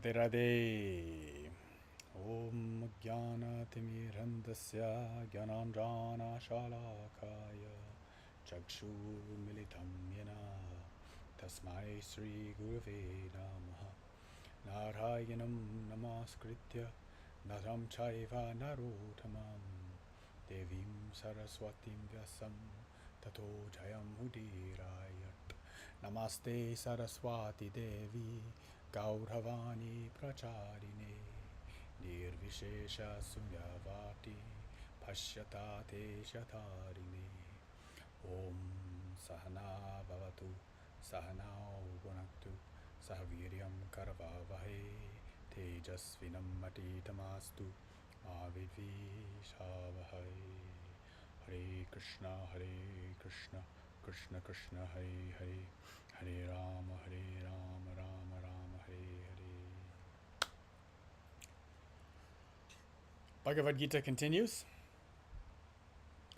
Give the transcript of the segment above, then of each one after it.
Radhe Radhe. Om Jnana Timirandasya Jnananjana Shalakaya Chakshu Militam Yena Tasmai Sri Gurave Namaha Narayanam Namaskritya Naram Chaiva Narottamam Devim Saraswatim Vyasam Tato Jayam Udirayat Namaste Saraswati Devi Gauravani Pracharine Nirvishesha Sunyavati Pasyatate Shatarine Om Sahana Bhavatu Sahanao Gunaktu Sahaviryam Karavavahe Tejasvinam Matitamastu Avidvishavahai Hare Krishna Krishna Krishna Hare Hare Hare Rama Rama Rama Hare Hare. Bhagavad Gita continues.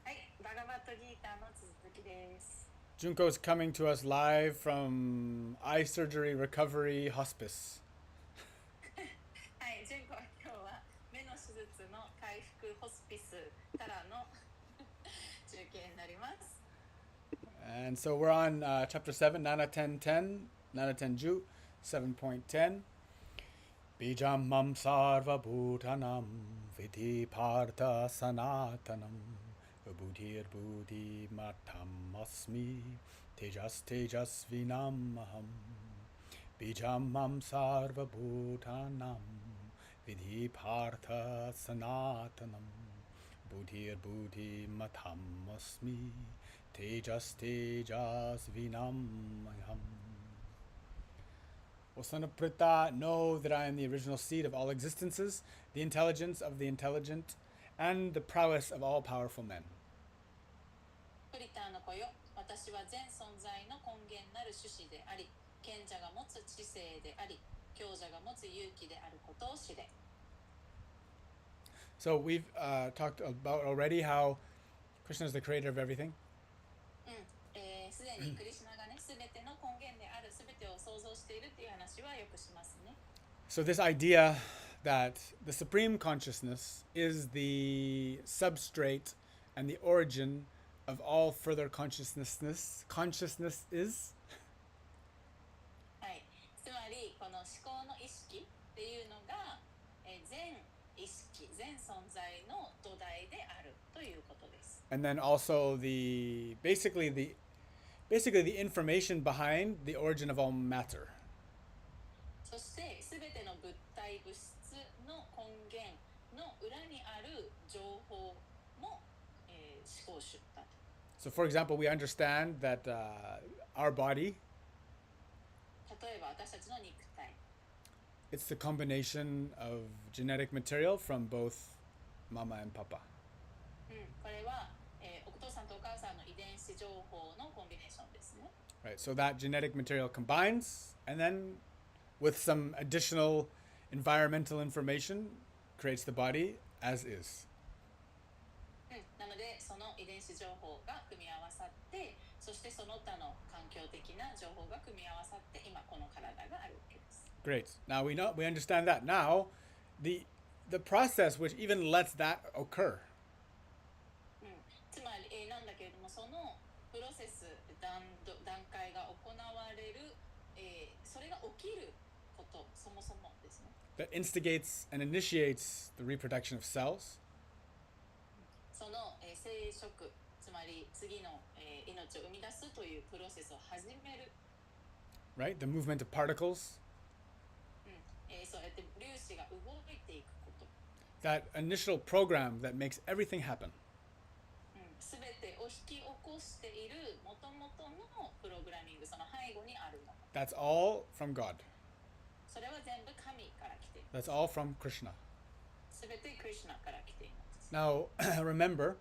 はい、バガバッドギーターの続きです。 Junko is coming to us live from eye surgery recovery hospice. はい、純子は今日は目の手術の回復ホスピスからの中継になります。 And so we're on chapter 7, Nana 10.10, Nana 10 7.10. Bijam mam sarva bhutanam vidhi partha sanatanam buddhir buddhi matam asmi tejas vinam aham. Bijam mam sarva bhutanam vidhi partha sanatanam buddhir buddhi matam asmi tejas vinam aham. O son of Pritha, know that I am the original seed of all existences, the intelligence of the intelligent, and the prowess of all powerful men. プリターの子よ、私は全存在の根源なる種子であり、賢者が持つ知性であり、強者が持つ勇気であることを知れ。 So we've talked about already how Krishna is the creator of everything. すでにクリシュナがね、すべての根源である、すべてを創造しているっていう話はよくしますね。 So this idea that the supreme consciousness is the substrate and the origin of all further consciousness is はい、つまりこの思考の意識っていうのが、全意識、全存在の土台であるということです。 and then also basically the information behind the origin of all matter. そしてすべての物体物質の根源の裏にある情報も、思考主だと。 So for example, we understand that our body, 例えば私たちの肉体、 it's the combination of genetic material from both mama and papa. これは、お父さんとお母さんの遺伝子情報のコンビネーションですね。 Right, so that genetic material combines, and then with some additional environmental information, creates the body as is. なのでその遺伝子情報が組み合わさって、そしてその他の環境的な情報が組み合わさって今この体があるわけです。 Great. Now we understand that. Now, the process which even lets that occur. つまり、なんだけれどもそのプロセス段階が行われる、それが起きることそもそもですね。 That instigates and initiates the reproduction of cells. その、生殖つまり次の、命を生み出すというプロセスを始める。 Right? The movement of particles. そうやって粒子が動いていくこと。 That initial program that makes everything happen. すべてを引き起こしている元々のプログラミング、その背後にあるもの。 That's all from God. それは全部神から来ている。 That's all from Krishna. すべてクリシュナから来ています。 Now, remember,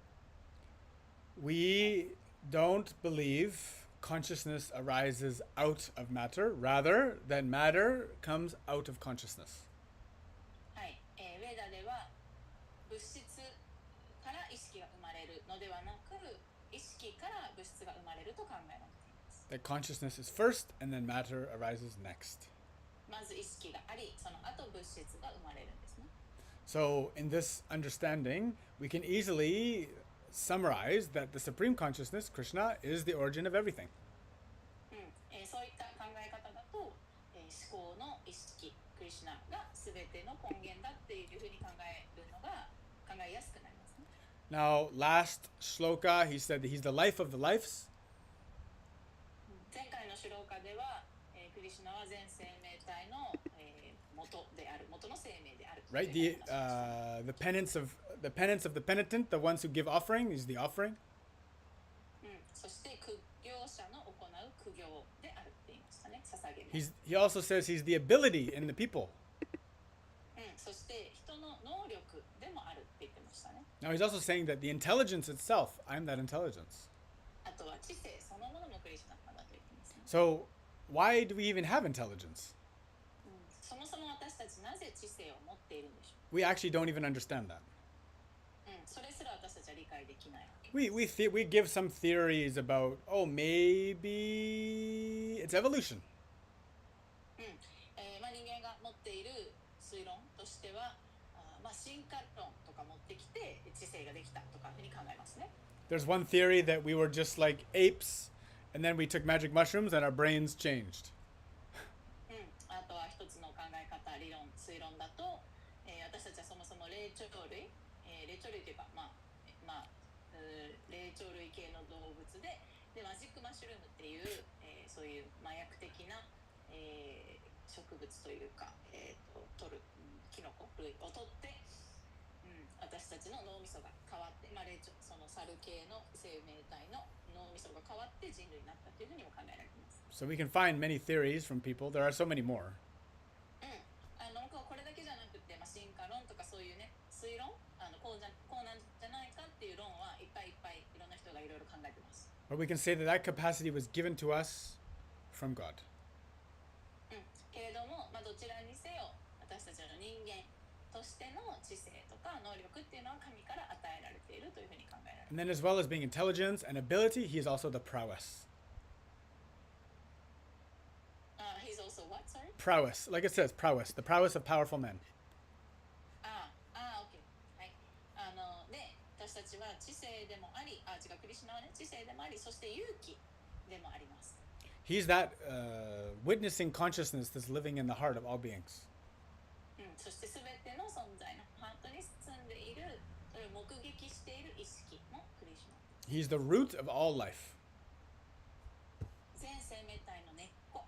we don't believe consciousness arises out of matter, rather that matter comes out of consciousness. はい、ウェーダでは物質から意識が生まれるのではなく、意識から物質が生まれると考えられています。 That consciousness is first and then matter arises next. まず意識があり、その後質が生まれるんですね。So, in this understanding, we can easily summarize that the Supreme Consciousness, Krishna, is the origin of everything. そういった考え方だと、思考の意識、クリシュナが全ての根源だっていうふうに考えるのが考えやすくなりますね。Now, last shloka, he said that he's the life of the lives. 前回のシュローカでは、クリシュナは全生命体の、元である、元の生命である。Right? The penance of the penitent, the ones who give offering, is the offering. そして苦行者の行う苦行であるって言いましたね。捧げる。He also says he's the ability in the people. そして人の能力でもあるって言ってましたね。Now he's also saying that the intelligence itself, I'm that intelligence. あとは知性そのものもクリシュナだと言ってますね。So why do we even have intelligence? そもそも私たちなぜ知性を持っているんでしょ We actually don't even understand that. う。それすら私たちは理解できないわけ。We give some theories about, oh, maybe it's evolution. 人間が持っている推論としては、進化論とか持ってきて知性ができたとかいうふうに考えますね。There's one theory that we were just like apes, and then we took magic mushrooms and our brains changed. あとは一つの考え方、理論、推論だと、私たちはそもそも霊長類、霊長類というか、霊長類系の動物で、マジックマッシュルームっていう、そういう麻薬的な、植物というか、取る、キノコ類を取って、私たちの脳みそが変わって、その猿系の生命体の脳みそが変わって人類になったというふうにも考えられています。So we can find many theories from people. There are so many more. これだけじゃなくて、進化論とかそういうね、推論、こうなんじゃないかっていう論はいっぱいいっぱいいろんな人がいろいろ考えてます。But we can say that that capacity was given to us from God. けれども、どちらにせよ私たちの人間としての知性とか能力っていうのは神から与えられているというふうに考えられます。And then as well as being intelligence and ability, he is also the prowess. He's also what, sorry? Prowess. Like it says, prowess. The prowess of powerful men. OK。はい。で、私たちは知性でもあり、クリシュナはね、知性でもあり、そして勇気でもあります。He's that witnessing consciousness that's living in the heart of all beings. そしてすべての存在のハートに住んでいる、それを目撃している意識もクリシュナ。He's the root of all life. 全生命体の根っこ。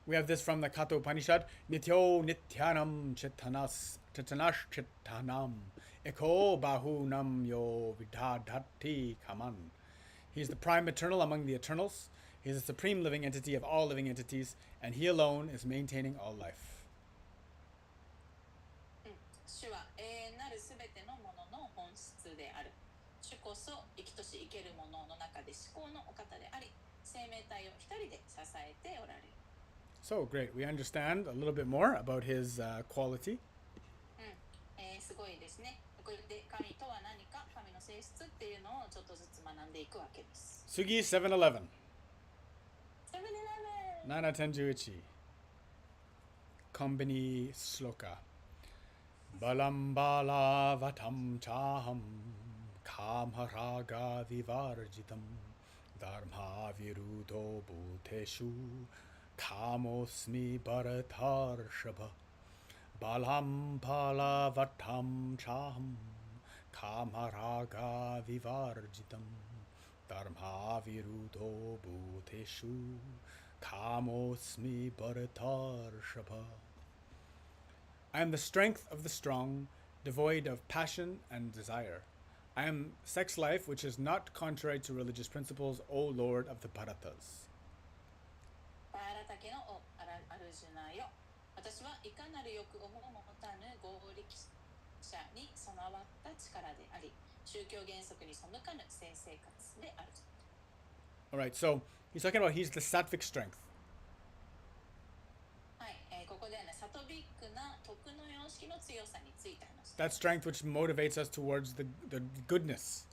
We have this from the Katha Upanishad. Nityo nityanam chetanas chetanam eko bahunam yo vidadhati kaman. He's the prime eternal among the eternals. He is the supreme living entity of all living entities, and he alone is maintaining all life. 主は永遠なるすべてのものの本質である。主こそ生きとし生けるものの中で至高のお方であり、生命体を一人で支えておられる。So great. We understand a little bit more about his quality. すごいですね。これで神とは何か、神の性質っていうのをちょっとずつ学んでいくわけです。Sugi 711. 7-11 7-10-11. Kombini Sloka. Balam bala vatam chaham kamharaga vivarjitam dharma virudo bhuteshu kamosmi bharatar shabha balam bala vatam chaham kamharaga vivarjitam dharma virudo bhuteshu kamosmi bharatar shabha. I am the strength of the strong, devoid of passion and desire. I am sex life which is not contrary to religious principles, O Lord of the Bharatas. バーラタケのアルジュナよ。私はいかなる欲をも持たぬ合力者に備わった力であり、宗教原則に背かぬ性生活である。Alright, so he's talking about he's the sattvic strength. はい、ここではね、サトビックな徳の様式の強さについて話して That strength which motivates us towards the goodness.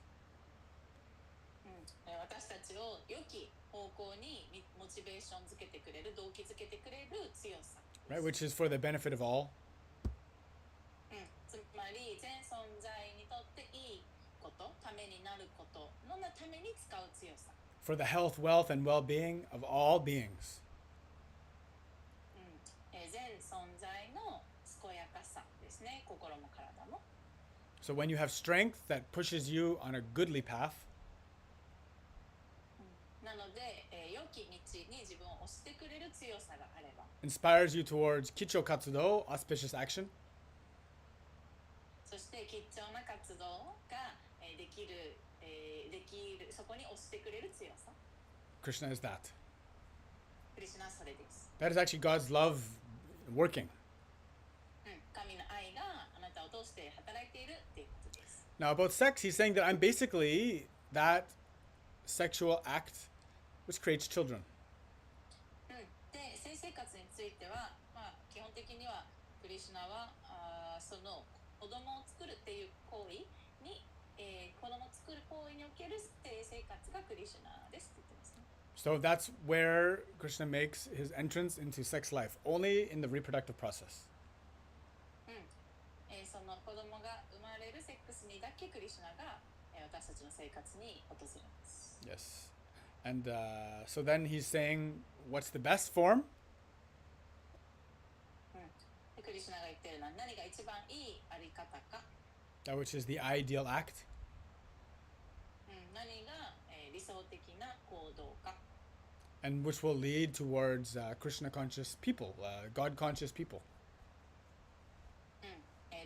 私たちを良き方向にモチベーションづけてくれる、動機づけてくれる強さ。Right, which is for the benefit of all. めになることのために使う強さ。For the health, wealth, and well-being of all beings. 全存在の健やかさですね、心も体も。So when you have strength that pushes you on a goodly path, なので、良き道に自分を押してくれる強さがあれば、inspires you towards kicho katsudo, auspicious action, そして吉祥な活動ができる、そこに押してくれる強さ。Krishna is that. クリシュナはそれです。That is actually God's love working. 神の愛があなたを通して働いているっていうことです。Now about sex, he's saying that I'm basically that sexual act which creates children. で、性生活については、基本的にはクリシュナはその子供を作るっていう行為に、子供を作る行為における性生活がクリシュナですって言ってますね。So that's where Krishna makes his entrance into sex life, only in the reproductive process. その子供が生まれるセックスにだけクリシュナが、私たちの生活に訪れます。Yes. And so then he's saying, what's the best form? でクリシュナが言ってるのは何が一番いいあり方か。That which is the ideal act. 何が、理想的な行動か。And which will lead towards Krishna conscious people, God conscious people.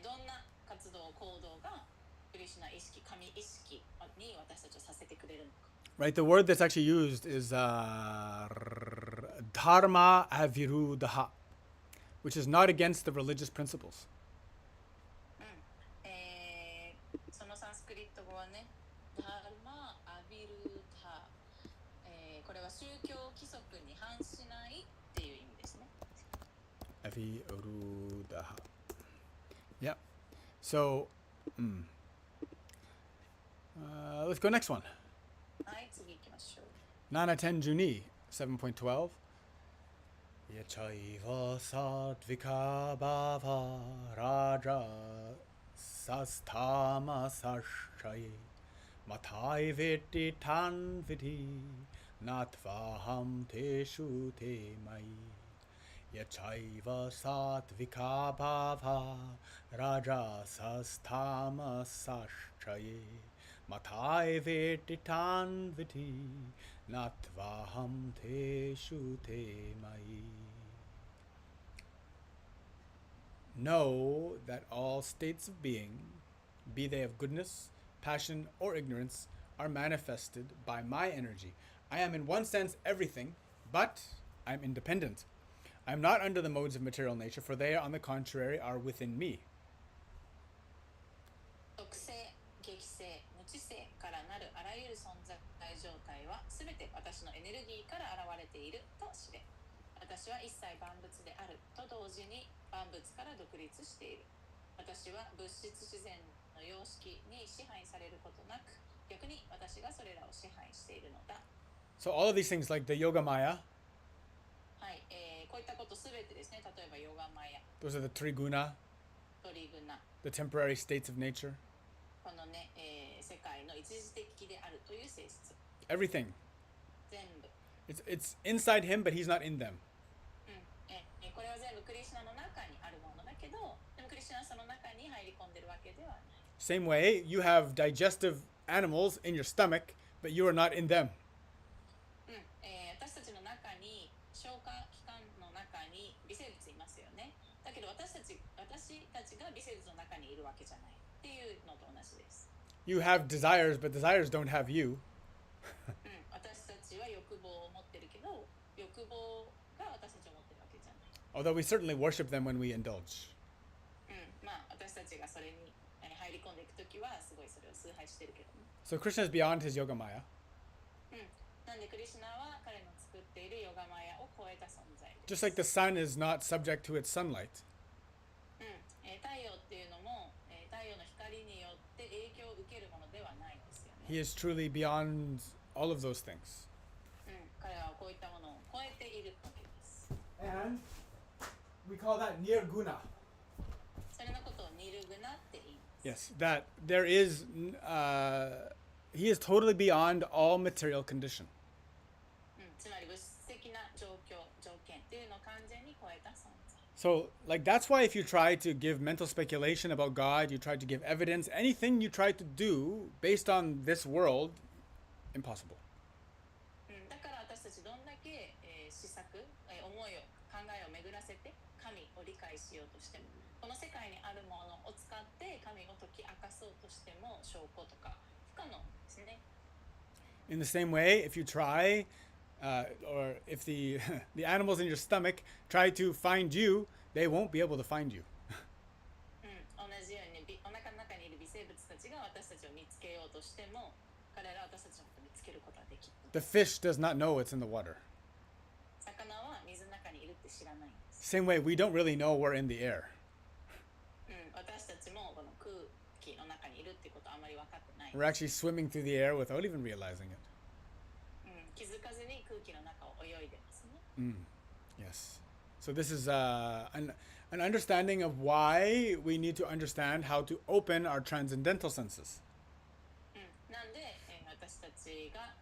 どんな活動行動がクリシュナ意識、神意識に私たちをさせてくれるのか。Right, the word that's actually used is dharma aviruddha, which is not against the religious principles. そのサンスクリット語はね、ダルマアビルタ、これは宗教規則に反しないっていう意味ですね。Aviruddha. Yeah. So, let's go next one. はい、次行きましょう。 Nana Tenjuni, 7.12. Yachaiva satvika bhava raja sastama sashchaye matai viti tan viti natvaham teshu te mai. Yachaiva satvika bhava raja sastama sashchaye Matai veti tan viti natvaham teshu te mai. Know that all states of being, be they of goodness, passion, or ignorance, are manifested by my energy. I am in one sense everything, but I am independent. I am not under the modes of material nature, for they, on the contrary, are within me. 属性、激性、無知性からなるあらゆる存在状態はすべて私のエネルギーから現れていると知れ。私は一切万物であると同時に万物から独立している。私は物質自然の様式に支配されることなく、逆に私がそれらを支配しているのだ。So all of these things like the Yoga Maya, はい、こういったことすべてですね、例えばヨガマヤ、 those are the Triguna, トリグナ、 the temporary states of nature. このね、世界の一時的であるという性質。Everything. 全部。It's inside him, but he's not in them. これは全部クリシュナの中にあるものだけど、でもクリシュナはその中に入り込んでるわけではない。Same way, you have digestive animals in your stomach, but you are not in them. 私たちの中に消化器官の中に微生物いますよね。だけど私たちが微生物の中にいるわけじゃないっていうのと同じです。You have desires, but desires don't have you. 私たちは欲望を持ってるけど、欲望が私たちを持ってるわけじゃない。Although we certainly worship them when we indulge. 私たちがそれに入り込んでいくときはすごいそれを崇拝してるけどね。So Krishna is beyond his Yoga Maya. なんでクリシュナは彼の作っているヨガマヤを超えた存在です。 Just like the sun is not subject to its sunlight. 太陽っていうのも、太陽の光によって影響を受けるものではないんですよね。He is truly beyond all of those things. 彼はこういったものを超えているわけです。 And we call that nirguna. それのことをニルグナって言います。 Yes, that there is he is totally beyond all material condition. つまり物質的な条件っていうのを完全に超えた存在。 So, like, that's why if you try to give mental speculation about God, you try to give evidence, anything you try to do based on this world, impossible. だから私たちどんだけ、思索、思いを考えを巡らせて神を理解しようとしても、この世界にあるものを使って神を解き明かそうとしても証拠とか不可能ですね。 In the same way, if you try, or if the the animals in your stomach try to find you, they won't be able to find you. 同じようにお腹の中にいる微生物たちが私たちを見つけようとしても、彼らは私たちのことを見つけることはできない。 The fish does not know it's in the water. 魚は水の中にいるって知らないんです。 Same way, we don't really know we're in the air. 私たちもこの空気の中にいるってことはあまり分かってない。 We're actually swimming through the air without even realizing it. 気づかずに空気の中を泳いでますね。Yes. So this is an understanding of why we need to understand how to open our transcendental senses. なんで、私たちが、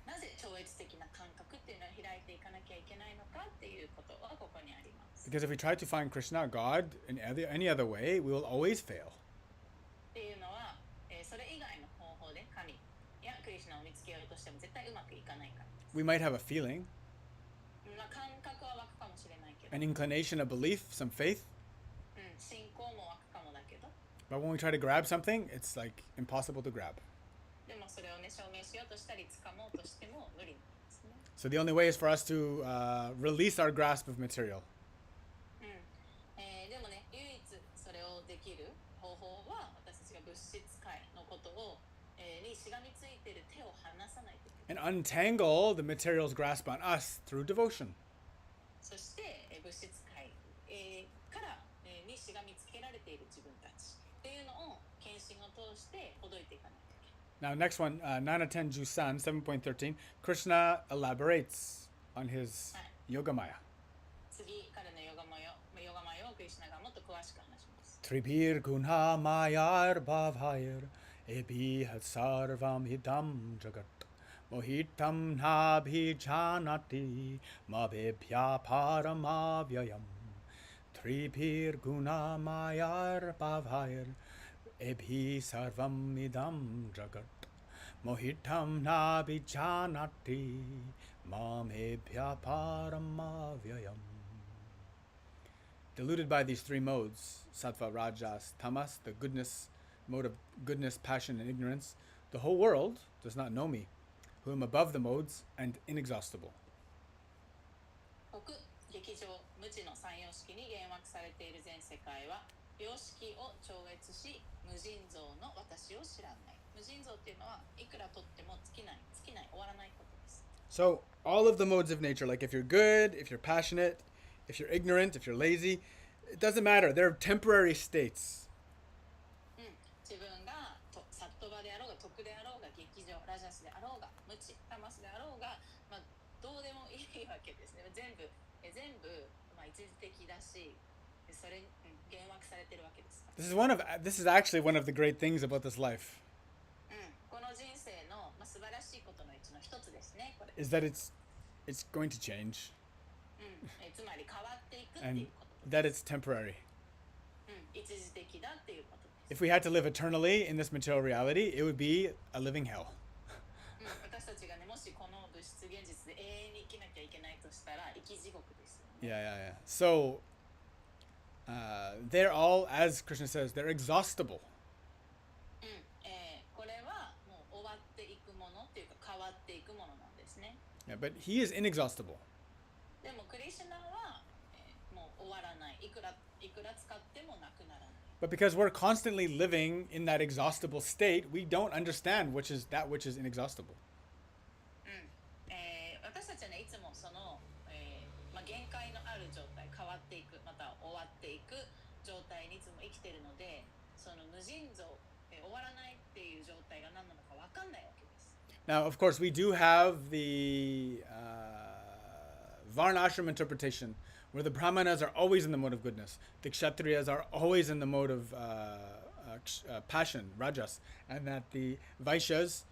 なぜ超越的な感覚っていうのを開いていかなきゃいけないのかっていうことはここにあります。 Because if we try to find Krishna, God, in any other way, we will always fail. っていうのは、それ以外の方法で神やクリシュナを見つけようとしても絶対うまくいかないから。 We might have a feeling, 感覚は湧くかもしれないけど、 an inclination, a belief, some faith. 信仰も湧くかもだけど、 But when we try to grab something, it's like impossible to grab. でもそれをね証明しようとしたり掴もうとしても無理なんですね。 So the only way is for us to release our grasp of material. でもね、唯一それをできる方法は私たちが物質界のことを、にしがみついている手を離さないといけない。 And untangle the material's grasp on us through devotion. そして、物質界、から、にしがみつけられている自分たちっていうのを献身を通してほどいていかないといけない。 Now, next one, 7.10 Jusan, 7.13. Krishna elaborates on his yoga maya. 次、彼のヨガマヨをクリシュナがもっと詳しく話します。 Tribhir guna mayar bhavayar ebhihat sarvam hidam jagat mohitam nabhi janati mabebhya paramavyayam. Tribhir guna mayar bhavayar ebhi sarvam idam jagat mohitam nabhi janati mamebhya paramavyayam. Deluded by these three modes, sattva, rajas, tamas, the goodness, mode of goodness, passion, and ignorance, the whole world does not know me, who am above the modes and inexhaustible. 極劇場無知の三様式に幻惑されている全世界は様式を超越し無尽蔵の私を知らない。無尽蔵っていうのはいくらとっても尽きない終わらないことです。 So, all of the modes of nature, like if you're good, if you're passionate, if you're ignorant, if you're lazy, it doesn't matter. They're temporary states. 自分がサットバであろうが徳であろうが劇場ラジャスであろうが無知タマスであろうが、どうでもいいわけですね。全部、一時的だし、それ、幻惑されてるわけですから。 This is actually one of the great things about this life, この人生の、素晴らしいことのうちの一つですね。これ is that it's going to change つまり変わっていくってい and うこと that it's temporary. 一時的だっていうことです。 If we had to live eternally in this material reality, it would be a living hell. 私たちがね、もしこの物質現実で永遠に生きなきゃいけないとしたら生き地獄ですよね。 Yeah. So, they're all, as Krishna says, they're exhaustible. これはもう終わっていくものっていうか変わっていくものなんですね。 Yeah, but he is inexhaustible. でもクリシュナは、もう終わらない。いくら使ってもなくならない。 But because we're constantly living in that exhaustible state, we don't understand which is inexhaustible. 私たちはね、いつもその、限界のある状態、変わっていく、また終わっていく状態にいつも生きているので、その無尽蔵、終わらないっていう状態が何なのか分かんないわけです。 Now, of course, we do have the Varna ashram interpretation, where the Brahmanas are always in the mode of goodness. The Kshatriyas are always in the mode of passion, rajas, and that the Vaishyas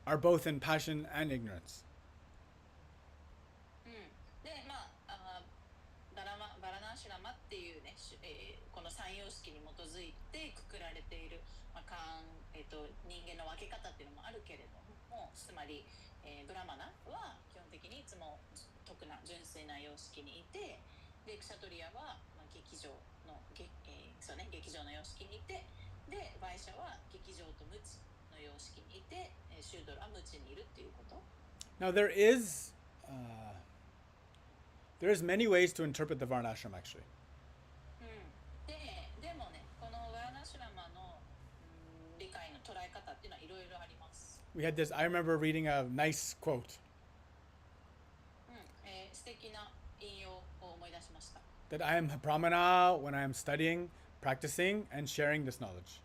are both in passion and ignorance. で、バラナーシュラマっていうね、この三様式に基づいてくくられている、人間の分け方っていうのもあるけれども、つまり、ブラマナは基本的にいつも特な純粋な様式にいて、でクシャトリアは、劇場の、そうね、劇場の様式にいて、でバイシャは劇場と無知の様式にいて、シュードラは無知にいるっていうこと。Now there is many ways to interpret the Varnashram actually. でもね、このワーナシュラマの、理解の捉え方っていうのはいろいろあります。We had this. I remember reading a nice quote. 素敵な引用を思い出しました。That I am a brahmana when I am studying, practicing, and sharing this knowledge.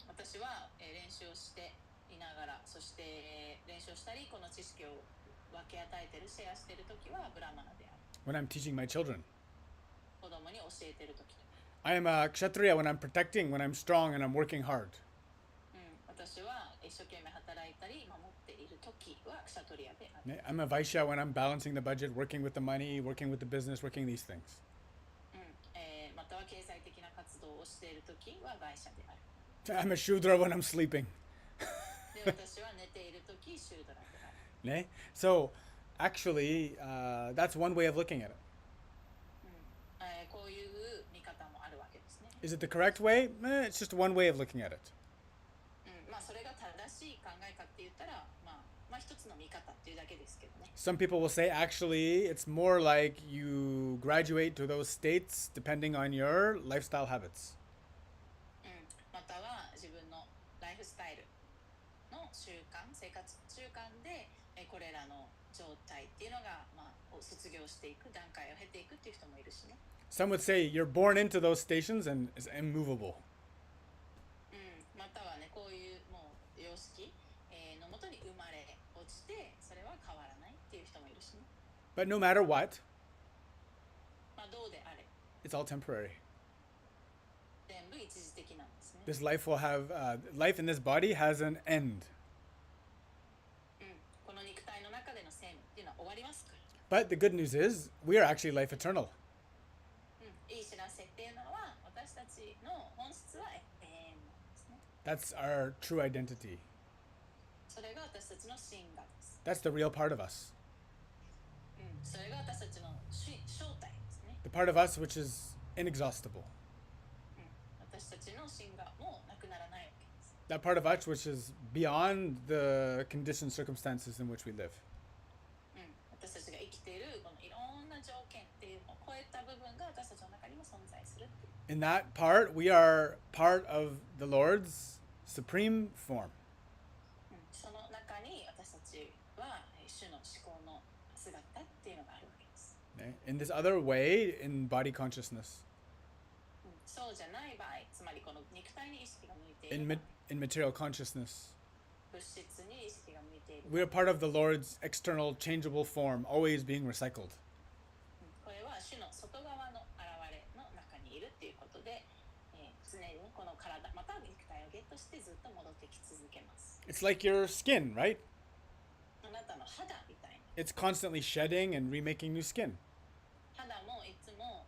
私は、練習をしていながら、そして、練習をしたり、この知識を分け与えてる、シェアしているときはブラマナである。When I'm teaching my children. 子供に教えているとき。I am a kshatriya when I'm protecting, when I'm strong, and I'm working hard. 私は一生懸命働いたり守っているときはクシャトリアである。I'm a vaishya when I'm balancing the budget, working with the money, working with the business, working these things. または経済的な活動をしているときはバイシャである。I'm a shudra when I'm sleeping. で、私は寝ているときシュードラである。So, actually, that's one way of looking at it. こういう見方もあるわけですね。Is it the correct way? It's just one way of looking at it. それが正しい考えかって言ったら、一つの見方っていうだけですけどね。Some people will say, actually, it's more like you graduate to those states depending on your lifestyle habits. または自分のライフスタイルの習慣、生活習慣でこれらの状態っていうのが、卒業していく段階を経ていくっていう人もいるしね。Some would say you're born into those stations and is immovable. またはね、こういうもう様式のもとに生まれ落ちて、それは変わらないっていう人もいるしね。But no matter what, どうであれ、it's all temporary. 全部一時的なんですね。This life will have, life in this body has an end. この肉体の中での生命っていうのは終わりますから。But the good news is, we are actually life eternal. いい知らせっていうのは、私たちの本質は永遠なんですね。That's our true identity. それが私たちの真我です。That's the real part of us. それが私たちの正体ですね。The part of us which is inexhaustible. 私たちの真我もなくならないわけです。That part of us which is beyond the conditioned circumstances in which we live. 私たちが生きているこのいろんな条件っていうのを超えた部分が私たちの中にも存在するっていう。In that part, we are part of the Lord's supreme form. その中に私たちは主の思考の姿っていうのがあるわけです。In this other way, in body consciousness, そうじゃない場合、つまりこの肉体に意識が向いている場合、in material consciousness, 物質に意識が向いている。we are part of the Lord's external changeable form, always being recycled. これは主の外側の現れの中にいるっていうことで、常にこの体または肉体をゲットしてずっと戻ってき続けます。It's like your skin, right? あなたの肌みたいに。It's constantly shedding and remaking new skin. 肌もいつも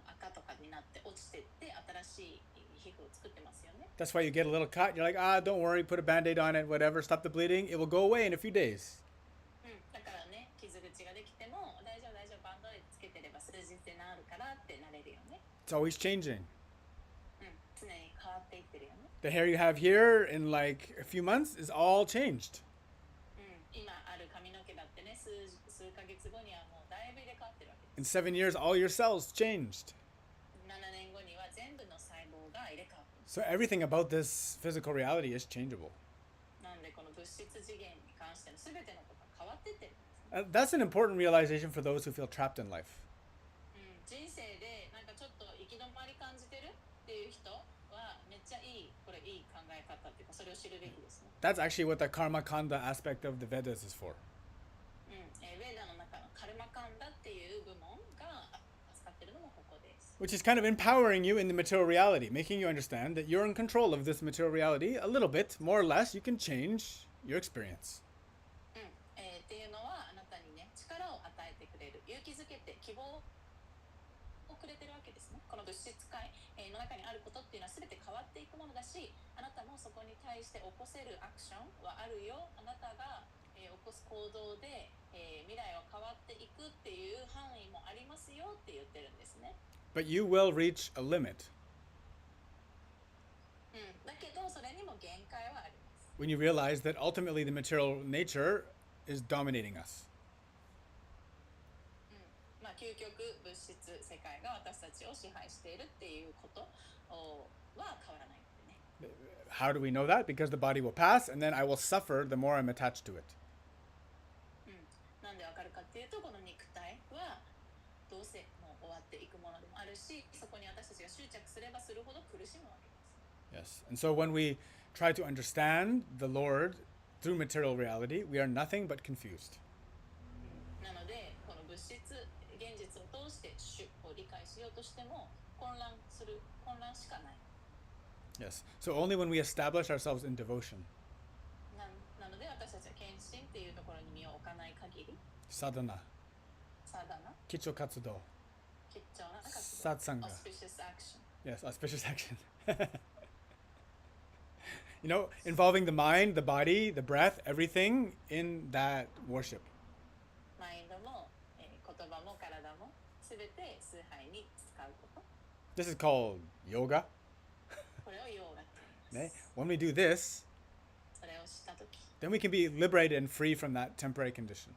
赤とかになって落ちてって新しい皮膚を作ってますよね。That's why you get a little cut. You're like, don't worry, put a band-aid on it, whatever, stop the bleeding. It will go away in a few days. だからね、傷口ができても大丈夫大丈夫、バンドエイドつけてれば数日で治るからってなれるよね。It's always changing. 常に変わっていってるよね。The hair you have here in like a few months is all changed. 今ある髪の毛だってね、数ヶ月後にはもうだいぶ入れ替わってるわけで In す。7 years, all your cells changed. 7年後には全部の細胞が入れ替わってる。So everything about this physical reality is changeable. なんでこの物質次元に関しての全てのことが変わってってるんですね。That's an important realization for those who feel trapped in life. 人生でなんかちょっと行き止まり感じてるっていう人はめっちゃいい、これいい考え方っていうかそれを知るべきですね。That's actually what the karma kanda aspect of the Vedas is for. ベーダの中のカルマカンダっていう部門が扱ってるのもここです。which is kind of empowering you in the material reality, making you understand that you're in control of this material reality a little bit, more or less. You can change your experience. っていうのはあなたにね力を与えてくれる、勇気づけて希望をくれてるわけですね。この物質界の中にあることっていうのは全て変わっていくものだし、あなたもそこに対して起こせるアクションはあるよ。あなたが起こす行動で未来は変わっていくっていう範囲もありますよって言ってるんですね。But you will reach a limit だけどそれにも限界はあります。when you realize that ultimately the material nature is dominating us. まあ究極物質世界が私たちを支配しているっていうことは変わらないんでね。How do we know that? Because the body will pass, and then I will suffer the more I'm attached to it. なんでわかるかっていうと、この肉体はどうせもう終わっていくものでもあるし、そこに私たちが執着すればするほど苦しむわけです。Yes. And so when we try to understand the Lord through material reality, we are nothing but confused. なので、この物質、現実を通して主を理解しようとしても混乱しかない。Yes. So only when we establish ourselves in devotion, なので私たちは献身っていうところに身を置かない限り、sadhana, サダナ、kicho katsudo, 吉兆な活動、satsanga. auspicious action。Yes, auspicious action. You know, involving the mind, the body, the breath, everything in that worship. マインドも、言葉も体もすべて崇拝に使うこと。This is called yoga. これをヨーガって言います。When we do this, それをしたとき、then we can be liberated and free from that temporary condition.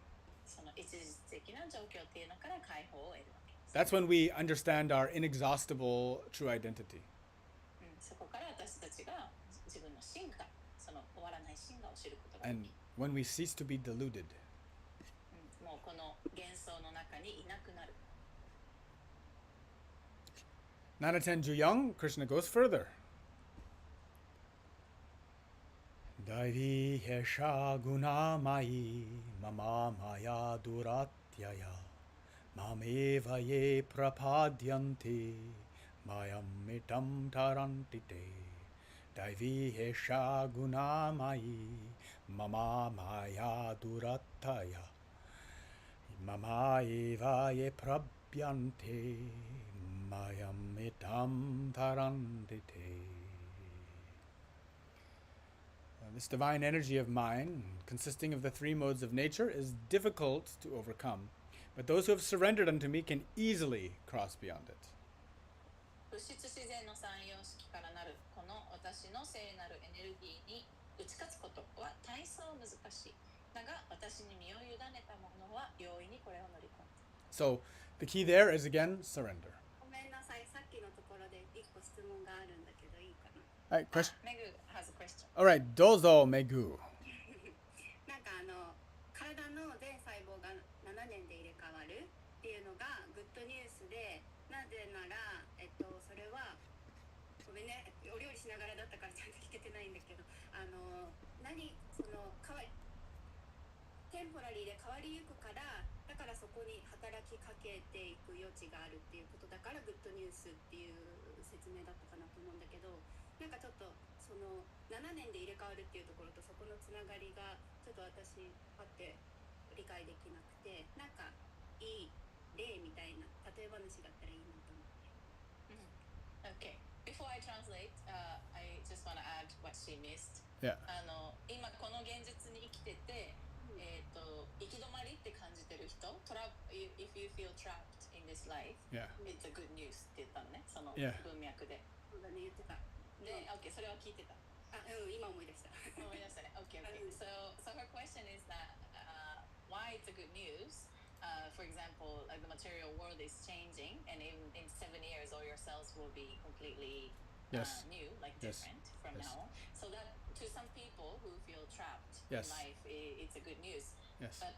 その一時的な状況っていうのから解放を得るわけです。That's when we understand our inexhaustible true identity. そこから私たちが自分の真が、その終わらない真がを知ることがで And きる。when we cease to be deluded. もうこの幻想の中にいなくなる。710 Juyang, Krishna goes further. Daivi hesha gunamai mama maya duratyaya mameva ye prapadyanti mayamitam tarantite. Daivi hesha gunamai mama maya duratyaya mama eva ye prabhyante mayamitam tarantite. This divine energy of mine, consisting of the three modes of nature, is difficult to overcome, but those who have surrendered unto me can easily cross beyond it. 物質自然の三様式からなるこの私の聖なるエネルギーに打ち勝つことは大層難しい。だが私に身を委ねた者は容易にこれを乗り越えた。So the key there is again surrender. ごめんなさい、さっきのところで一個質問があるんだけどいいかな。All right, question. Megu has a question. All right, dozo megu. なんか体の全細胞が7年で入れ替わるっていうのがグッドニュースで、なぜならそれはごめんね、お料理しながらだったからちゃんと聞けてないんだけど、テンポラリーで変わりゆくから、だからそこに働きかけていく余地があるっていうことだからグッドニュースっていう説明だったかなと思うんだけど、なんかちょっとその7年で入れ替わるっていうところとそこのつながりがちょっと私パッて理解できなくて、なんかいい例みたいな例え話があったらいいなと思って。Okay. Before I translate, I just want to add what she missed. Yeah. 今この現実に生きてて、行き止まりって感じてる人、if you feel trapped in this life, Yeah. it's a good news って言ったのね、その Yeah. 文脈で。そうだね、言ってた。で、OK、それは聞いてた。今思い出した。思い出したね。OK, OK. So her question is that why it's a good news? For example, like the material world is changing, and in 7 years, all your cells will be completely Yes. new, like Yes. different from Yes. now on. So that to some people who feel trapped Yes. in life, it's a good news. Yes. But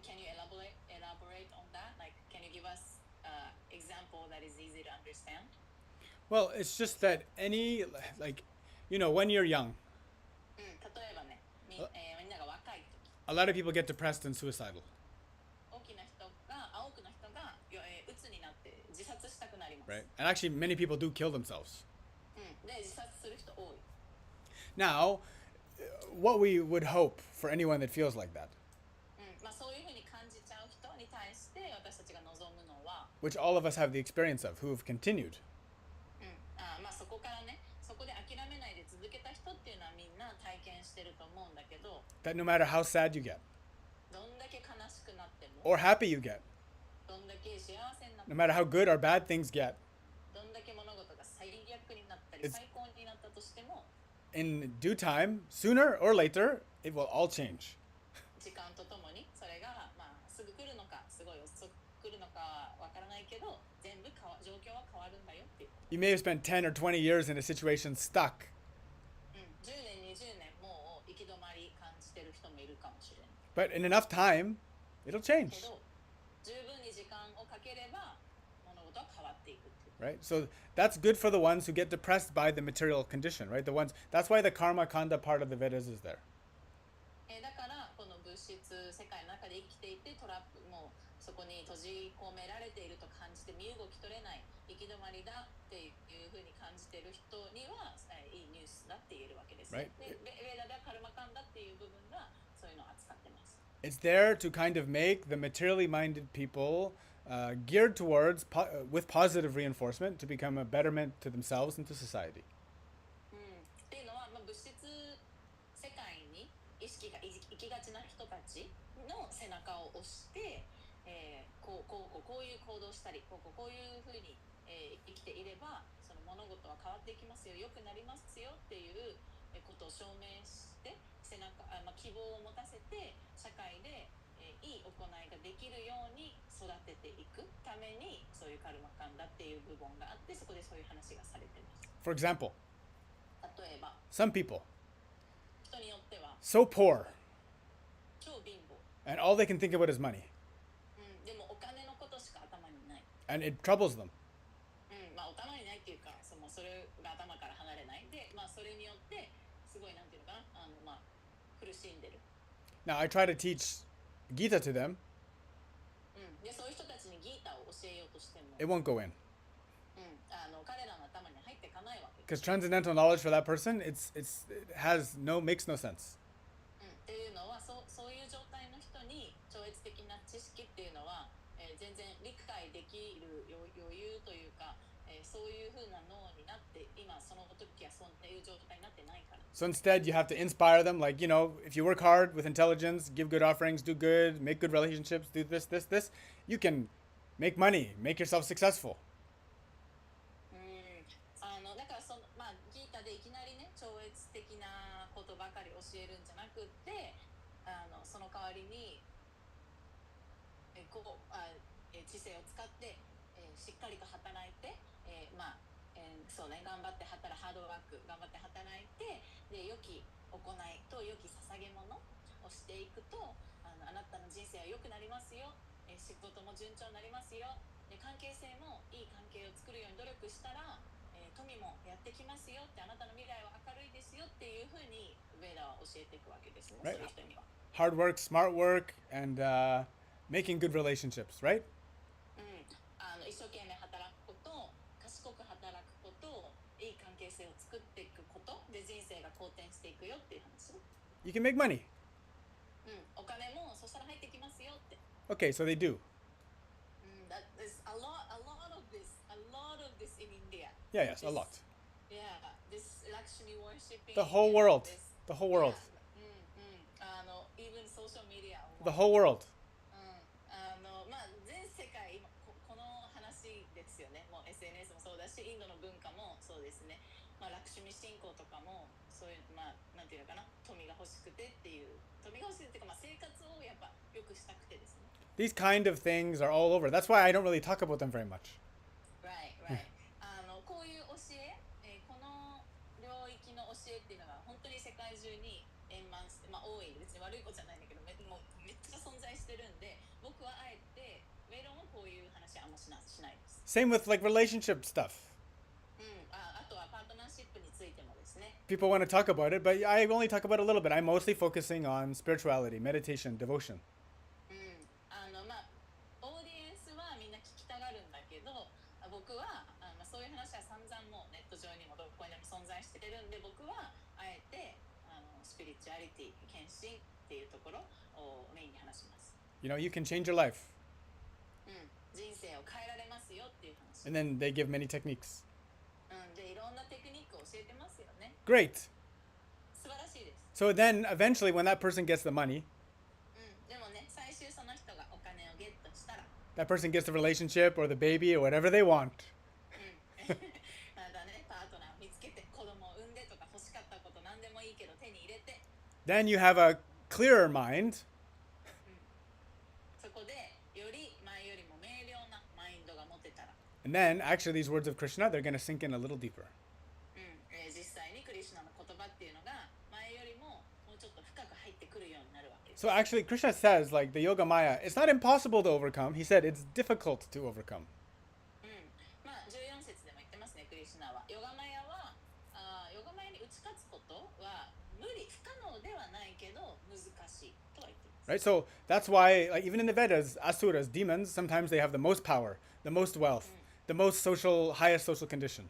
can you elaborate on that? Like, can you give us an example that is easy to understand? Well, it's just that when you're young, 例えばね、みんなが若い時。a lot of people get depressed and suicidal. 多くの人が鬱になって自殺したく Right? And actually, many people do kill themselves. で自殺する人多い。 Now, what we would hope for anyone that feels like that, まあそういうふうに感じちゃう人に対して私たちが望むのは、which all of us have the experience of, who have continued, まあそこからね、そこで諦めないで続けた人っていうのはみんな体験してると思うんだけど、 that no matter how sad you get, どんだけ悲しくなっても、 or happy you get, どんだけ幸せになって no も、 matter how good or bad things get, どんだけ物事が最悪になったり It's- 最高になったとしても、 in due time, sooner or later, it will all change. 時間とともにそれがまあすぐ来るのかすごい遅く来るのかわからないけど、全部状況は変わるんだよっていう。You may have spent 10 or 20 years in a situation stuck, 10年20年もう行き止まり感じてる人もいるかもしれない。 but in enough time, it'll け change, ど十分に時間をかければ物事は変わっていくっていう。 right? So that's good for the ones who get depressed by the material condition, right? The ones, that's why the karma kanda part of the Vedas is there. だからこの物質世界の中で生きていてトラップもうそこに閉じ込められていると感じて身動き取れない行き止まりだっていうふうに感じている人にはいいニュースだって言えるわけです、ね。 Right. でベーダではカルマカンダっていう部分がそういうのを扱ってます。 It's there to kind of make the materially minded people geared towards, with positive reinforcement, to become a betterment to themselves and to society. っていうのは、まあ、物質世界に意識が行きがちな人たちの背中を押して、こういう行動したりこういうふうに、生きていればその物事は変わっていきますよ良くなりますよっていうことを証明して希望を持たせて社会で、いい行いができるように育てていくためにそういうカルマカンダっていう部分があってそこでそういう話がされてます。 For example, 例えば some people, 人によっては so poor, 超貧乏、 and all they can think about is money, でもお金のことしか頭にない、 and it troubles them. まあお頭にないっていうかそれが頭から離れないで、まあそれによってすごいなんていうのかなまあ苦しんでる、 Now, I try to teach Gita to them, でそういう人たちにギーターを教えようとしても、 it won't go in. 彼らの頭に入っていかないわけ。 Because transcendental knowledge for that person, it makes no sense. っていうのはそういう状態の人に超越的な知識っていうのは、全然理解できる余裕というか、そういう風な脳になって今その時はそういう状態になってないから。 So instead, you have to inspire them, like, if you work hard with intelligence, give good offerings, do good, make good relationships, do this, you can make money, make yourself successful. だからまあギータでいきなりね超越的なことばかり教えるんじゃなくってその代わりに知性を使って、しっかりと働いて、そうねハードワーク頑張って働いてで良き行いと良き捧げ物をしていくとあなたの人生は良くなりますよ、仕事も順調になりますよで関係性もいい関係を作るように努力したら富もやってきますよってあなたの未来は明るいですよっていうふうにベーダは教えていくわけですね、Right. そういう人には。 Hard work, smart work, and making good relationships, right? 一生懸命働くこと賢く働くこといい関係性を作っていくことで人生が好転していくよっていう話。 You can make money. お金もそしたら入ってきますよって。 Okay, so they do. That is a lot of this in India. Yeah, yes, a lot. Yeah, this Lakshmi worshipping. The whole world. This, The whole world. Yeah, even social media. The whole world. まあ全世界今この話ですよね。もう SNS もそうだし、インドの文化もそうですね。まあラクシュミ信仰とかもそういうなんていうのかな、富が欲しくてっていう富が欲しいっていうか生活をやっぱ良くしたくてですね。These kind of things are all over. That's why I don't really talk about them very much. Right. こういう教え、この領域の教えっていうのが本当に世界中に円満して、多い別に悪いことじゃないんだけどもうめっちゃ存在してるんで僕はあえてウェイロンもこういう話はあんましないです。 Same with like relationship stuff. あとはパートナーシップについてもですね。 People want to talk about it, but I only talk about it a little bit. I'm mostly focusing on spirituality, meditation, devotion. オーディエンスはみんな聞きたがるんだけど僕は話は散々もうネット上にもどこにでも存在してるんで、僕はあえてスピリチュアリティ、献身っていうところをメインに話します。You know, you can change your life. 人生を変えられますよっていう話。And then they give many techniques. で、いろんなテクニックを教えてますよね。Great. 素晴らしいです。So then eventually when that person gets the money, でもね、最終その人がお金をゲットしたら、that person gets the relationship or the baby or whatever they want. まだね、パートナーを見つけて、子供を産んでとか欲しかったこと何でもいいけど手に入れて、Then you have a clearer mind. そこでより前よりも明瞭なマインドが持てたら、And then actually these words of Krishna, they're going to sink in a little deeper. 実際にクリシュナの言葉っていうのが前よりももうちょっと深く入ってくるようになるわけです。So actually Krishna says like the Yoga Maya, it's not impossible to overcome. He said it's difficult to overcome. まあ14節でも言ってますね、クリシュナは。ヨガマヤはヨガマヤに打ち勝つことは無理、不可能ではないけど難しいとは言ってます。Right? So that's why like even in the Vedas, asuras, demons, sometimes they have the most power, the most wealth, the most social, highest social condition.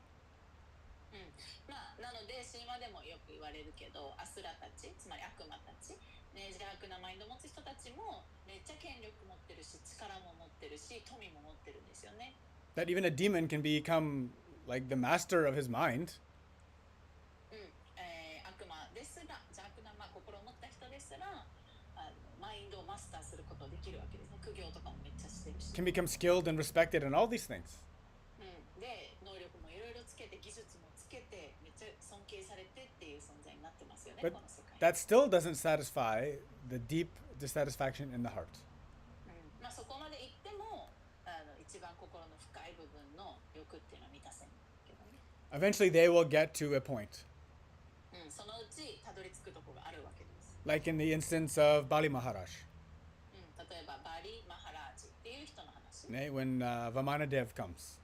まあなので神話でもよく言われるけど、アスラたち、つまり悪魔たち、ね、邪悪なマインドを持つ人たちもめっちゃ権力持ってるし、力も持ってるし、富も持ってるんですよね。That even a demon can become like the master of his mind. 悪魔ですら、邪悪な、心を持った人ですらマインドをマスターすることができるわけですね。苦行とかもめっちゃしてるし。Can become skilled and respected and all these things. で、能力もいろいろつけて、技術もつけて、めっちゃ尊敬されてっていう存在になってますよね、 But この世界。that still doesn't satisfy the deep dissatisfaction in the heart. まあそこまで行っても一番心の深い部分の欲っていうのは満たせんけどね。Eventually they will get to a point. そのうちたどり着くところがあるわけです。Like in the instance of Bali Maharaj. 例えばバリ・マハラージっていう人の話。When Vamanadev comes.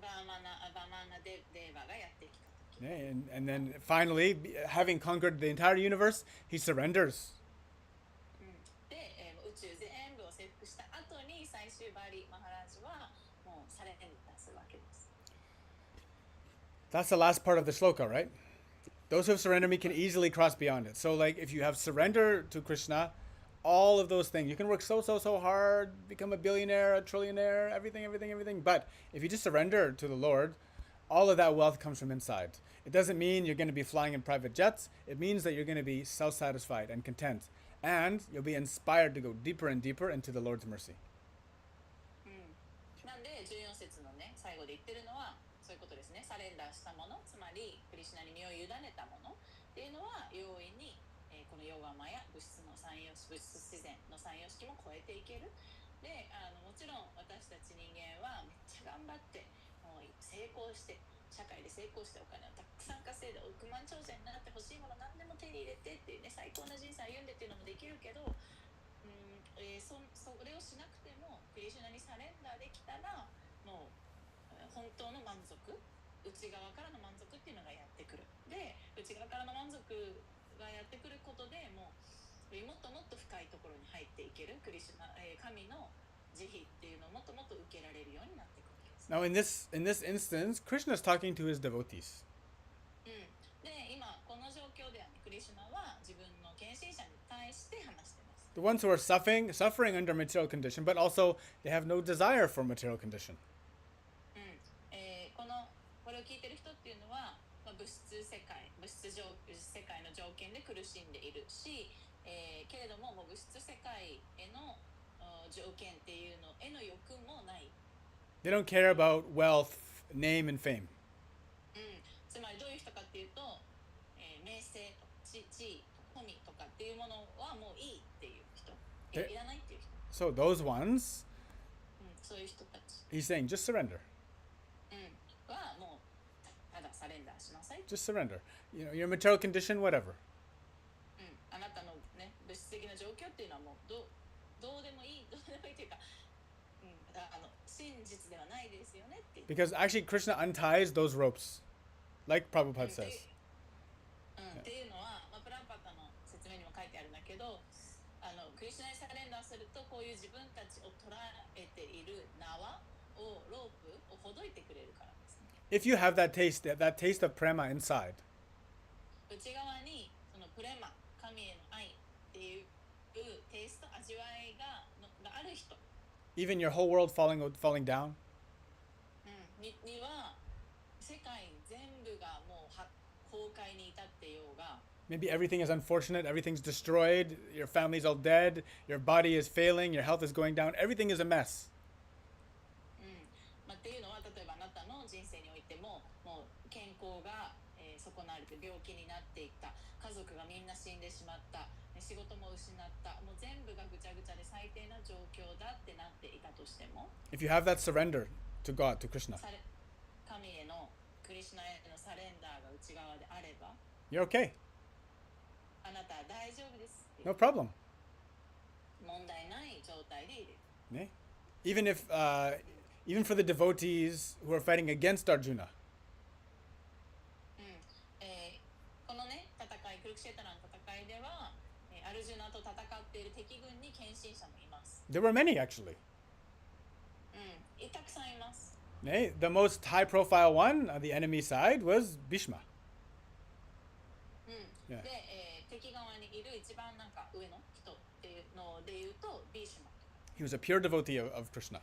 バーマナデーバがやってきた時。And then finally, having conquered the entire universe, he surrenders. で、宇宙全部を征服した後に最終バリ・マハラージはもうサレンダーするわけです。That's the last part of the shloka, right? Those who have surrendered me can easily cross beyond it. So like if you have surrender to Krishna, all of those things, you can work so hard, become a billionaire, a trillionaire, everything. But if you just surrender to the Lord, all of that wealth comes from inside. It doesn't mean you're going to be flying in private jets. It means that you're going to be self-satisfied and content. And you'll be inspired to go deeper and deeper into the Lord's mercy. なんで14節のね、最後で言ってるのはそういうことですね。サレンダーしたもの、つまりクリシュナに身を委ねたものっていうのは容易に、このヨガマや物質自然の三様式も超えていける。で、もちろん私たち人間はめっちゃ頑張ってもう成功して社会で成功してお金をたくさん稼いで億万長者になって欲しいもの何でも手に入れてっていうね、最高な人生を歩んでっていうのもできるけど、それをしなくてもクリシュナにサレンダーできたらもう本当の満足、内側からの満足っていうのがやってくる。で、内側からの満足がやってくることでもっともっと深いところに入っていけるクリシュナ、神の慈悲っていうのをもっともっと受けられるようになってくる。Now in this instance, Krishna is talking to his devotees. で、今この状況では、ね、クリシュナは自分の献身者に対して話してます。The ones who are suffering under material condition, but also they have no desire for material condition. これを聞いてる人っていうのは、物質世界の条件で苦しんでいるし、けれども、物質世界への条件っていうのへの欲もない。They don't care about wealth, name, and fame. つまりどういう人かっていうと、名声と地位と富とかっていうものはもういいっていう人、いらないっていう人。So those ones, そういう人たち。he's saying, just surrender. はもうただサレンダーしなさい。Just surrender. You know, your material condition, whatever. あなたのね、物質的な状況っていうのはもうどうでもいいというか、真実ではないですよねっていう。Because actually Krishna unties those ropes, like Prabhupada says. っていうのは、プランパタの説明にも書いてあるんだけど、クリシュナにサレンダーするとこういう自分たちを捉えている縄をロープをほどいてくれるからですね。if you have that taste of prema inside, 内側にそのプレマ、神への愛っていうテイスト、味わいがある人、even your whole world falling down, には世界全部がもう崩壊に至っていようが、 maybe everything is unfortunate, everything's destroyed, your family's all dead, your body is failing, your health is going down, everything is a mess. っていうのは、例えばあなたの人生においても、もう健康が、損なわれて病気になっていった、家族がみんな死んでしまった、仕事も失った、もう全部がぐちゃぐちゃで最低な状況だってなっていたとしても、 If you have that surrender to God, to Krishna, 神へのクリシュナへのサレンダーが内側であれば、 you're okay. あなたは大丈夫です。 No problem. 問題ない状態でいる。ね? Even for the devotees who are fighting against Arjuna, このね、戦い、クルクシェータラの戦いでは、アルジュナと戦っている敵軍に献身者もいます。 there were many actually. たくさんいます。 The most high profile one on the enemy side was Bhishma. で、敵側にいる一番なんか上の人っていうので言うと、ビーシュマ。He was a pure devotee of Krishna.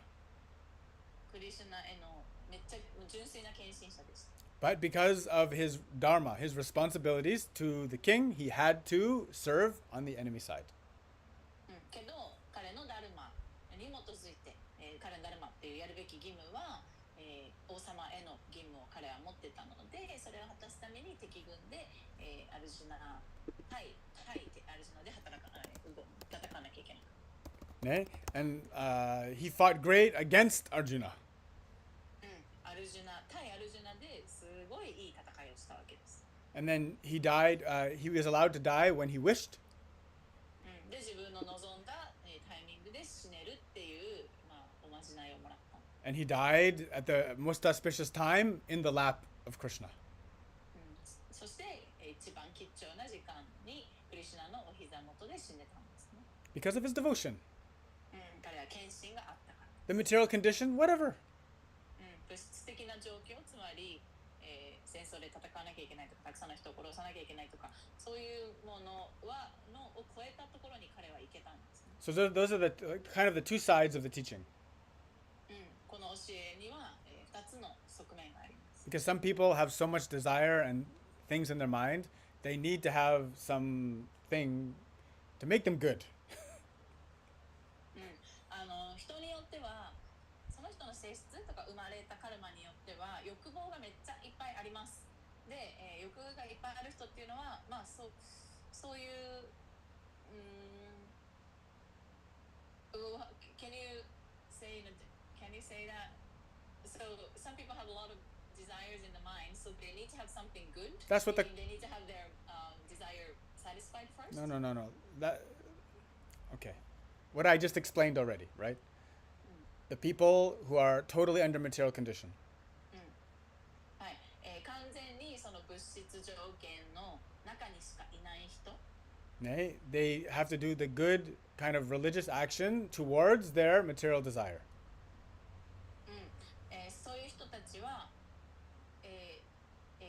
クリシュナへのめっちゃ純粋な献身者でした。 But because of his dharma, his responsibilities to the king, he had to serve on the enemy side. けど彼のダルマに基づいて、彼のダルマっていうやるべき義務は、王様への義務を彼は持ってたので、それを果たすために敵軍で、アルジュナ対アルジュナで戦わなきゃいけない。And he fought great against Arjuna. アルジュナですごいいい戦いをしたわけです。 And then he died. He was allowed to die when he wished. で、自分の望んだ、タイミングで死ねるっていう、おまじないをもらった。 And he died at the most auspicious time in the lap of Krishna. そして、一番吉祥な時間にクリシュナのお膝元で死んでたんですね。 Because of his devotion. 彼は献身があったから。 The material condition, whatever. 物質的な状況、つまり、戦争で戦わなきゃいけないとか、たくさんの人を殺さなきゃいけないとか、そういうものを超えたところに彼は行けたんですね。 So those are the kind of the two sides of the teaching. この教えには、2つの側面があります。 Because some people have so much desire and things in their mind, they need to have something to make them good. 人によってはその人の性質とか生まれたカルマによっては欲望がめっちゃいっぱいあります。で、欲がいっぱいある人っていうのは、そういう、Can you say that? So some people have a lot of desires in the mind, so they need to have something good. That's what they need to have their desire satisfied first. No. Okay. What I just explained already, right? The people who are totally under material condition. はい、完全にその物質条件の中にしかいない人。They have to do the good kind of religious action towards their material desire. そういう人たちは、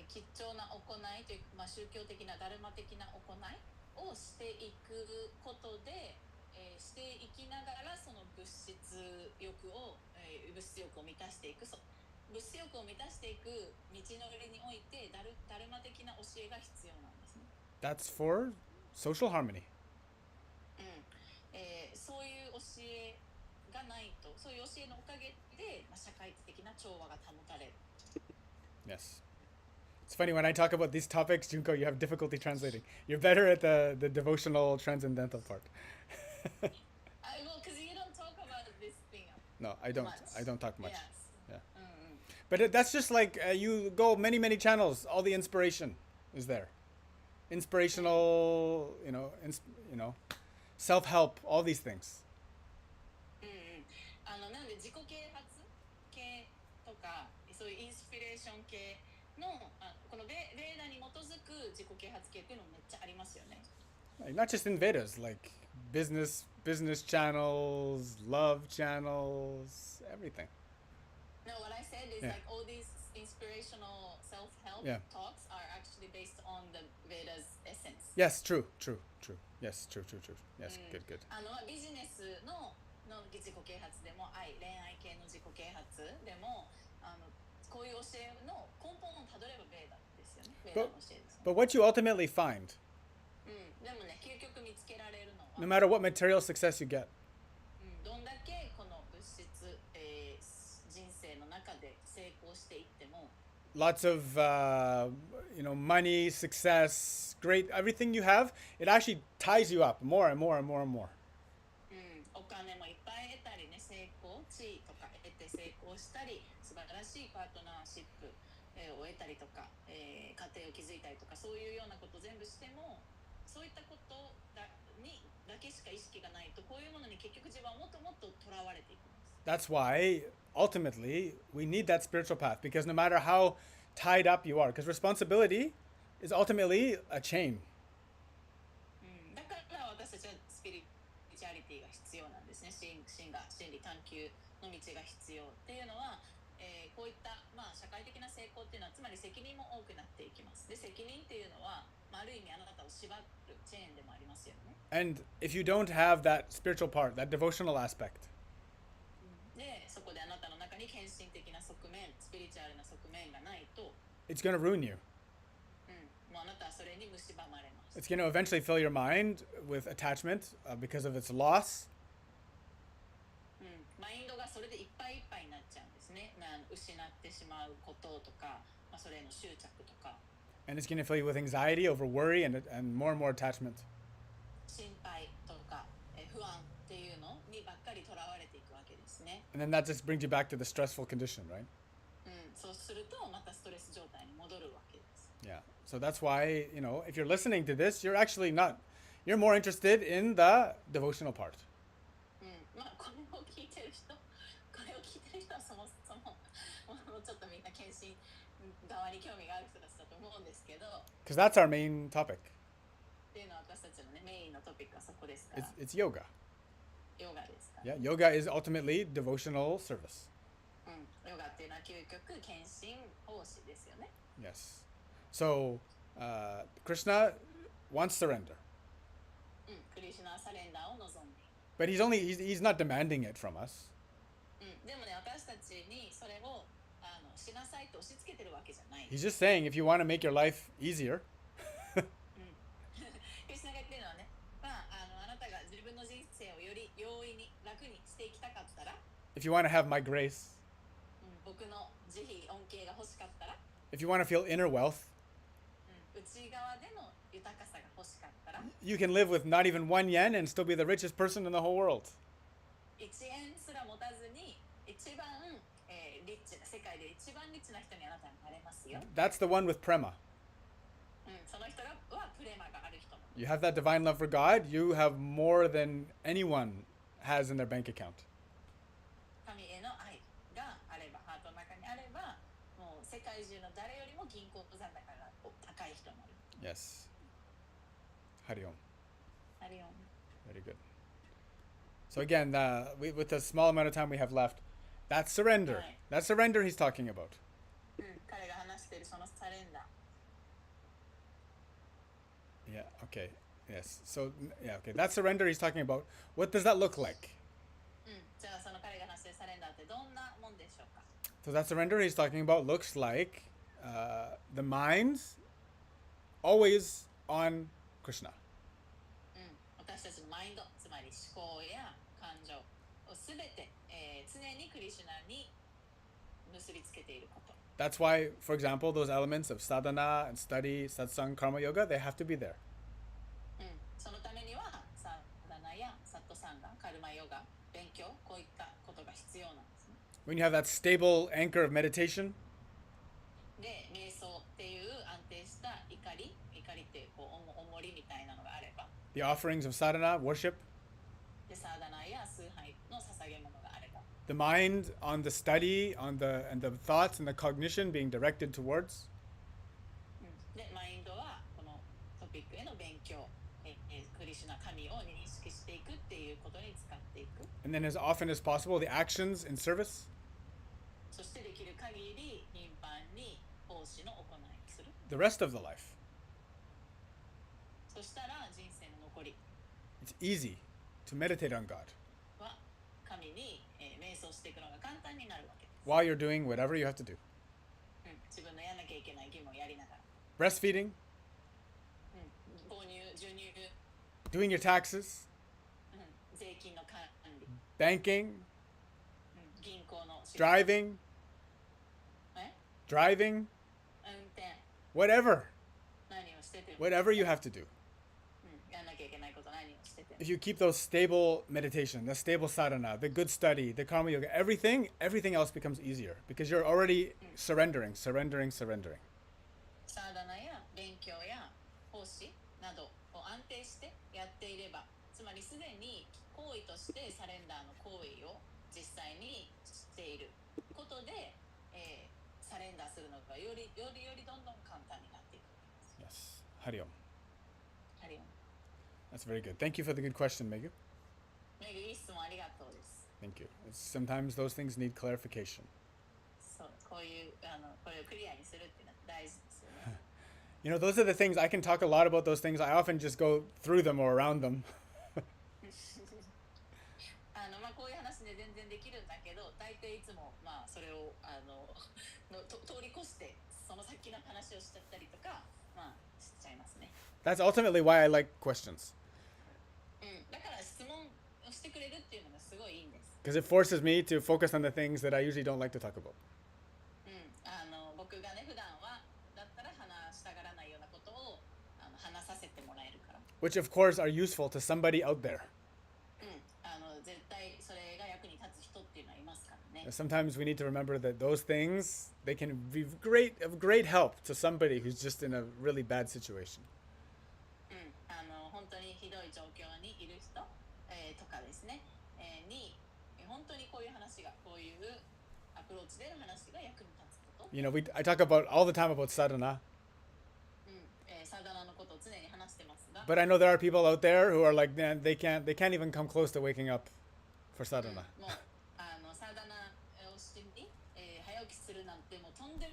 吉祥な行いという、宗教的なダルマ的な行いをしていくことで、していきながらその物質欲を満たしていく。物質欲を満たしていく道のりにおいてダルマ的な教えが必要なんですね。 That's for social harmony. そういう教えがないと、そういう教えのおかげで、社会的な調和が保たれる。 Yes. It's funny when I talk about these topics, Junko, you have difficulty translating. You're better at the devotional transcendental part. Well, because you don't talk about this thing. No, I don't. Much. I don't talk much. Yes. Yeah. But that's just like you go many channels. All the inspiration is there. Inspirational, self-help, all these things. なんで自己啓発系とか、そういうインスピレーション系のこのベーダに基づく自己啓発系っていうのもめっちゃありますよね。Not just in Vedas, like business channels, love channels, everything. No, what I said is Yeah. like all these inspirational self-help Yeah. talks are actually based on the Veda's essence. Yes, true. Yes, true. Yes, Mm. good. ビジネスの自己啓発でも恋愛系の自己啓発でもこういう教えの根本をたどればベーダですよね。ベーダの教えです、ね。But what you ultimately find, でもね、究極見つけられるのは、no matter what material success you get, どんだけこの物質、人生の中で成功していっても、lots of money, success, great, everything you have, it actually ties you up more and more. お金もいっぱい得たりね、成功、地位とか得て成功したり、素晴らしいパートナーシップを得たりとか、家庭を築いたりとか、そういうようなことを全部しても、そういったことだけしか意識がないと、こういうものに結局自分はもっともっととらわれていきます。That's why ultimately we need that spiritual path, because no matter how tied up you are, because responsibility is ultimately a chain. だから私たちはスピリチュアリティが必要なんですね。真理探求の道が必要っていうのは、こういった、社会的な成功っていうのはつまり責任も多くなっていきます。で、責任っていうのは、ある意味あなたを縛るチェーンでもありますよね。And if you don't have that spiritual part, that devotional aspect, で、そこであなたの中に献身的な側面、スピリチュアルな側面がないと、it's going to ruin you. もうあなたはそれに蝕まれます。It's going to eventually fill your mind with attachment because of its loss. マインドがそれでいっぱいいっぱいになっちゃうんですね。失ってしまうこととか、それへの執着とか。And it's going to fill you with anxiety over worry and more and more attachment. 心配とか、不安っていうのにばっかりとらわれていくわけですね。And then that just brings you back to the stressful condition, right? そうするとまたストレス状態に戻るわけです。Yeah. So that's why, if you're listening to this, you're actually not, you're more interested in the devotional part. これを聞いてる人はそもそももうちょっとみんな献身側に興味がある人たちだと思うんですけど。Because that's our main topic. っていうのは私たちのね、メインのトピックはそこですから。It's yoga. ヨガですから。Yeah, yoga is ultimately devotional service. ヨガっていうのは究極献身奉仕ですよね。Yes. So, Krishna wants surrender. クリシュナはサレンダーを望んでいる。But he's not demanding it from us. でもね、私たちにそれをしなさいと押し付けてるわけじゃない。He's just saying if you want to make your life easier, クリシュナが言ってるのはね、あなたが自分の人生をより容易に楽にしていきたかったら、if you want to have my grace, 僕の慈悲恩恵が欲しかったら、 if you want to feel inner wealth, 内側での豊かさが欲しかったら、 you can live with not even 1 yen and still be the richest person in the whole world. 1円すら持たずに一番、リッチな世界で一番リッチな人にあなたになれますよ。That's the one with prema. その人はプレマがある人。You have that divine love for God, you have more than anyone has in their bank account. 神への愛があれば、ハートの中にあれば、もう世界中の誰よりも銀行残高が高い人になる。Yes. Hari Om. あるよ。Very good. So again, with the small amount of time we have left, that's surrender. Right. That's surrender he's talking about. 彼が話しているそのサレンダー。Yeah, okay. Yes. So, yeah, okay. That surrender he's talking about. What does that look like? じゃあその彼が話しているサレンダーってどんなもんでしょうか。 So that surrender he's talking about looks like the mind's always on Krishna. 私たちのマインド、つまり思考や感情をすべて、常にクリシュナに結びつけていること。That's why, for example, those elements of sadhana and study, satsang, karma yoga, they have to be there. そのためにはサダナやサットサンガ、カルマヨガ、勉強、こういったことが必要なんですね。When you have that stable anchor of meditation, で、瞑想っていう安定した怒りってこう重りみたいなのがあれば、 the offerings of sadhana, worship, でサーダナや崇拝の捧げ物があれば、 the mind on the study, and the thoughts and the cognition being directed towards, でマインドはこのトピックへの勉強、クリシュナ神を認識していくっていうことに使っていく。 and then as often as possible, the actions in service. そしてできる限り頻繁に奉仕の行いをする。 The rest of the life. そしたら人生の残り It's easy to meditate on God は神に、瞑想していくのが簡単になるわけです。 while you're doing whatever you have to do. 自分のやらなきゃいけない義務をやりながら、Breastfeeding, 購入、授乳、doing your taxes, 税金の管理、banking, 銀行の仕事、driving, え driving, 運転、 whatever. 何をしてても、Whatever you have to do. やらなきゃいけないこと何をしてても If you keep those stable meditation, the stable sadhana, the good study, the karma yoga, everything else becomes easier because you're already surrendering. サーダナや勉強や奉仕などを安定してやっていれば、つまりすでに行為としてサレンダーの行為を実際にしていることで、サレンダーするのがよりどんどん簡単になっていく。 Yes. Hariom. ハリオン、 That's very good. Thank you for the good question, Megu. メグいい質問ありがとうです。 Thank you. Sometimes those things need clarification. そう、これをクリアにするっていうのは大事ですよね。You know, those are the things I can talk a lot about those things. I often just go through them or around them. こういう話で全然できるんだけど、大抵いつもそれを通り越してその先の話をしちゃったりとかしちゃいますね。 That's ultimately why I like questions. だから質問をしてくれるっていうのがすごいいいんです。 Because it forces me to focus on the things that I usually don't like to talk about. 僕がね普段はだったら話したがらないようなことを話させてもらえるから。 Which, of course, are useful to somebody out there. 絶対それが役に立つ人っていうのはいますからね。 Sometimes we need to remember that those things, they can be of great help to somebody who's just in a really bad situation. 本当にひどい状況にいる人、とかですね、に本当にこういう話がこういうアプローチでの話が役に立つこと。 You know, I talk about all the time about sadhana, サダナのことを常に話してますが、 but I know there are people out there who are like, man, they can't even come close to waking up for sadhana. もうサダナをしてに、早起きするなんてもうとんで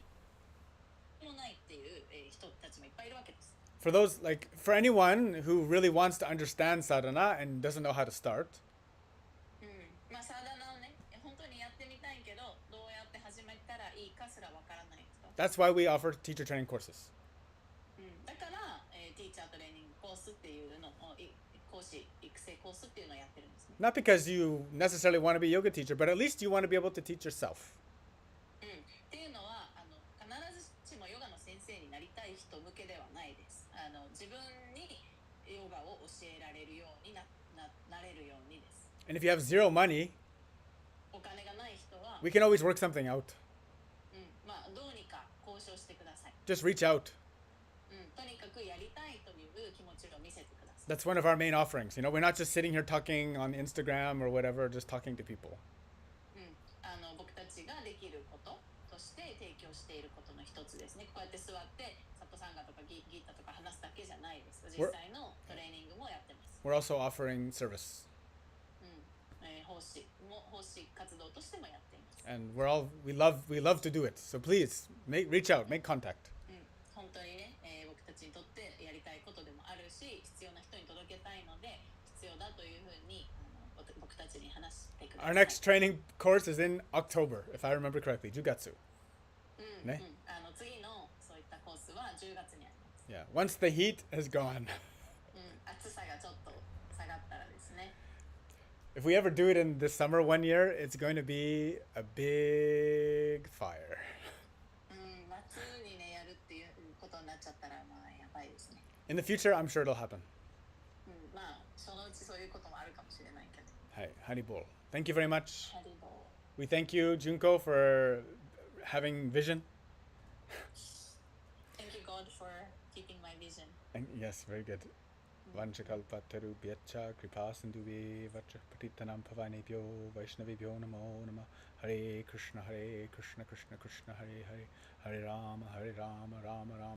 もないっていう、人たちもいっぱいいるわけです。 For those, like, for anyone who really wants to understand sadhana and doesn't know how to start, サダナをね本当にやってみたいけどどうやって始めたらいいかすらわからない人。 that's why we offer teacher training courses. だから、ティーチャートレーニングコースっていうのを講師育成コースっていうのをやってるんですね。 Not because you necessarily want to be a yoga teacher, but at least you want to be able to teach yourself. っていうのは必ずしもヨガの先生になりたい人向けではないです。自分にヨガを教えられるようになれるようにです。 And if you have zero money, お金がない人は、we can always work something out. どうにか交渉してください。 Just reach out. とにかくやりたいという気持ちを見せてください。 That's one of our main offerings. You know, we're not just sitting here talking on Instagram or whatever, just talking to people. 僕たちができることとして提供していることの一つですね。こうやって座ってサトサンガとかギータとか話すだけじゃないです。実際のトレーニングもやってます。 We're also offering service. 奉仕活動としてもやっています。 And we love to do it. So please reach out, make contact. 本当にね、僕たちにとってやりたいことでもあるし、必要な人に届けたいので、必要だというふうに僕たちに話してください。 Our next training course is in October, if I remember correctly. Jugatsu. ね。次のそういったコースは10月にあります。 Yeah. Once the heat has gone. 暑さがちょっと下がったらですね。 If we ever do it in this summer one year, it's going to be a big fire. 夏にねやるっていうことになっちゃったらやばいですね。 In the future, I'm sure it'll happen. そのうちそういうこともあるかもしれないけど。Hi, Haribol. Thank you very much. ハリボー。 We thank you, Junko, for having vision. Thank you God for keeping my vision. And yes, very good. Vanchakalpataru bhyacha kripa sindhuve vacha patitanam pavanebhyo vaishnavebhyo namo namah. Hare Krishna Krishna Krishna Hare Hare Hare Rama Rama Rama